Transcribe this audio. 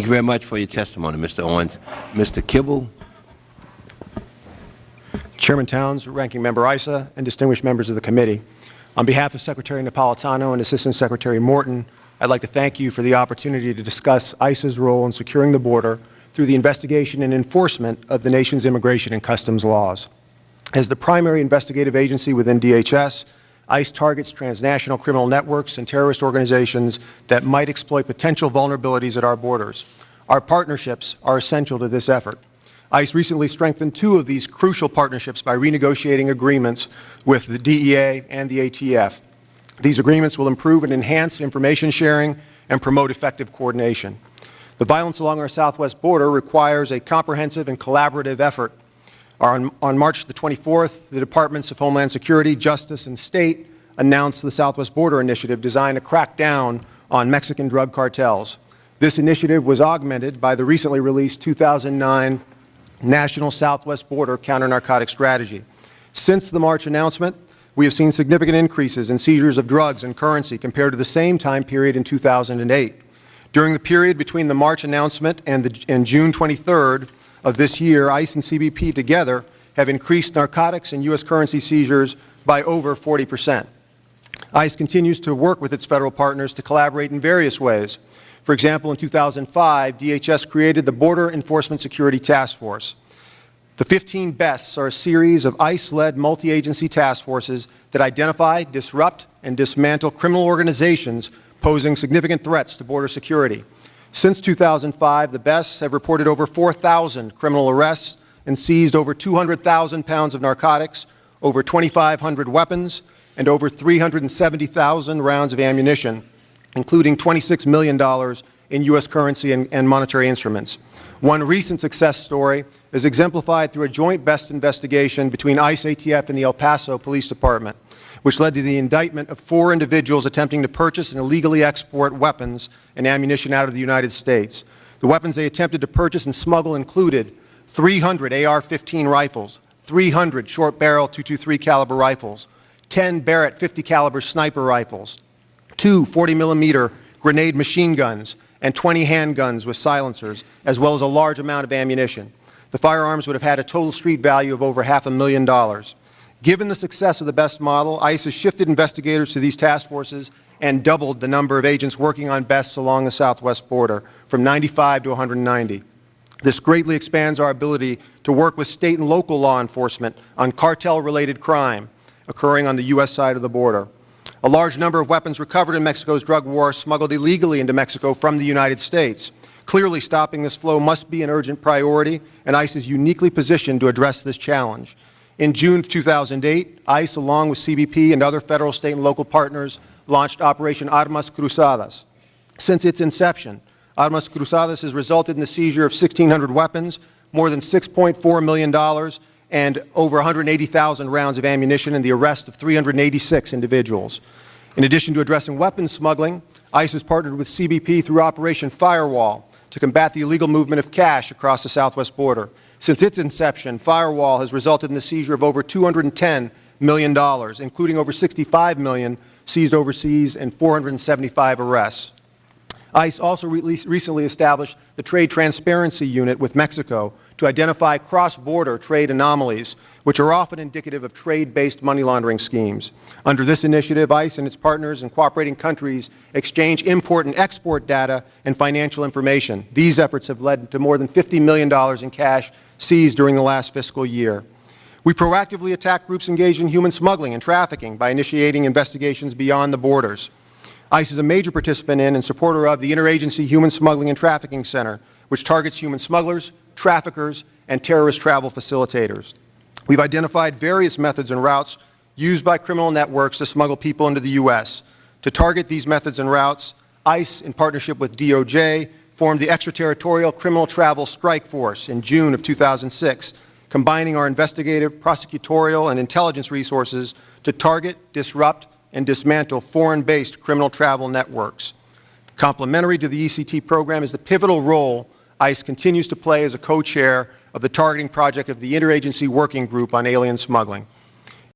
Thank you very much for your testimony, Mr. Owens. Mr. Kibble. Chairman Towns, Ranking Member Issa, and distinguished members of the committee. On behalf of Secretary Napolitano and Assistant Secretary Morton, I'd like to thank you for the opportunity to discuss ICE's role in securing the border through the investigation and enforcement of the nation's immigration and customs laws. As the primary investigative agency within DHS, ICE targets transnational criminal networks and terrorist organizations that might exploit potential vulnerabilities at our borders. Our partnerships are essential to this effort. ICE recently strengthened two of these crucial partnerships by renegotiating agreements with the DEA and the ATF. These agreements will improve and enhance information sharing and promote effective coordination. The violence along our southwest border requires a comprehensive and collaborative effort. On March the 24th, the Departments of Homeland Security, Justice, and State announced the Southwest Border Initiative designed to crack down on Mexican drug cartels. This initiative was augmented by the recently released 2009 National Southwest Border Counter-Narcotic Strategy. Since the March announcement, we have seen significant increases in seizures of drugs and currency compared to the same time period in 2008. During the period between the March announcement and June 23rd of this year, ICE and CBP together have increased narcotics and U.S. currency seizures by over 40%. ICE continues to work with its federal partners to collaborate in various ways. For example, in 2005, DHS created the Border Enforcement Security Task Force. The 15 BESTs are a series of ICE-led multi-agency task forces that identify, disrupt, and dismantle criminal organizations posing significant threats to border security. Since 2005, the BESTs have reported over 4,000 criminal arrests and seized over 200,000 pounds of narcotics, over 2,500 weapons, and over 370,000 rounds of ammunition, including $26 million in U.S. currency and monetary instruments. One recent success story is exemplified through a joint BEST investigation between ICE, ATF, and the El Paso Police Department, which led to the indictment of 4 individuals attempting to purchase and illegally export weapons and ammunition out of the United States. The weapons they attempted to purchase and smuggle included 300 AR-15 rifles, 300 short-barrel .223 caliber rifles, 10 Barrett .50 caliber sniper rifles, 2 40mm grenade machine guns, and 20 handguns with silencers, as well as a large amount of ammunition. The firearms would have had a total street value of over $500,000. Given the success of the BEST model, ICE has shifted investigators to these task forces and doubled the number of agents working on BESTs along the southwest border, from 95 to 190. This greatly expands our ability to work with state and local law enforcement on cartel-related crime occurring on the U.S. side of the border. A large number of weapons recovered in Mexico's drug war are smuggled illegally into Mexico from the United States. Clearly, stopping this flow must be an urgent priority, and ICE is uniquely positioned to address this challenge. In June 2008, ICE, along with CBP and other federal, state, and local partners, launched Operation Armas Cruzadas. Since its inception, Armas Cruzadas has resulted in the seizure of 1,600 weapons, more than $6.4 million, and over 180,000 rounds of ammunition, and the arrest of 386 individuals. In addition to addressing weapons smuggling, ICE has partnered with CBP through Operation Firewall to combat the illegal movement of cash across the southwest border. Since its inception, Firewall has resulted in the seizure of over $210 million, including over $65 million seized overseas and 475 arrests. ICE also recently established the Trade Transparency Unit with Mexico to identify cross-border trade anomalies, which are often indicative of trade-based money laundering schemes. Under this initiative, ICE and its partners and cooperating countries exchange import and export data and financial information. These efforts have led to more than $50 million in cash seized during the last fiscal year. We proactively attack groups engaged in human smuggling and trafficking by initiating investigations beyond the borders. ICE is a major participant in and supporter of the Interagency Human Smuggling and Trafficking Center, which targets human smugglers, traffickers, and terrorist travel facilitators. We've identified various methods and routes used by criminal networks to smuggle people into the U.S. To target these methods and routes, ICE, in partnership with DOJ, formed the Extraterritorial Criminal Travel Strike Force in June of 2006, combining our investigative, prosecutorial, and intelligence resources to target, disrupt, and dismantle foreign-based criminal travel networks. Complementary to the ECT program is the pivotal role ICE continues to play as a co-chair of the targeting project of the Interagency Working Group on Alien Smuggling.